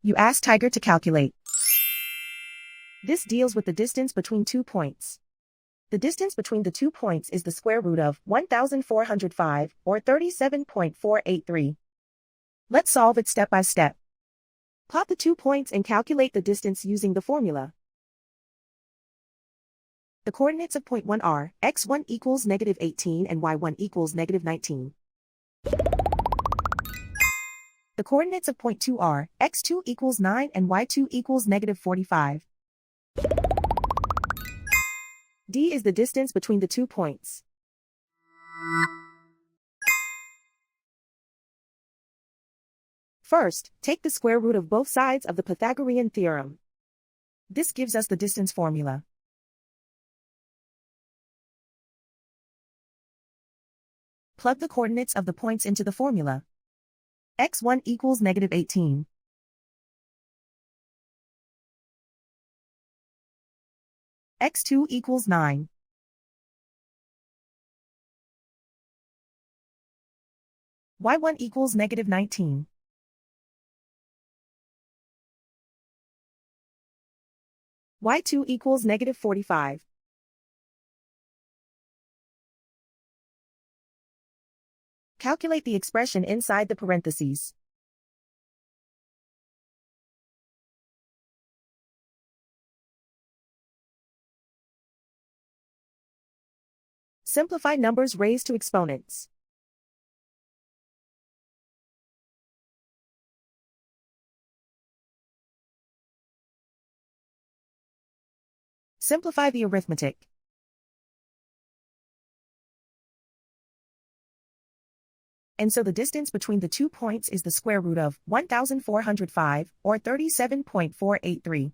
You ask Tiger to calculate. This deals with the distance between 2 points. The distance between the 2 points is the square root of 1,405, or 37.483. Let's solve it step by step. Plot the 2 points and calculate the distance using the formula. The coordinates of point 1 are x1 equals -18 and y1 equals -19. The coordinates of point 2 are x2 equals 9 and y2 equals -45. D is the distance between the 2 points. First, take the square root of both sides of the Pythagorean theorem. This gives us the distance formula. Plug the coordinates of the points into the formula. x1 equals -18. x2 equals 9. y1 equals -19. y2 equals -45. Calculate the expression inside the parentheses. Simplify numbers raised to exponents. Simplify the arithmetic. And so the distance between the 2 points is the square root of 1,405, or 37.483.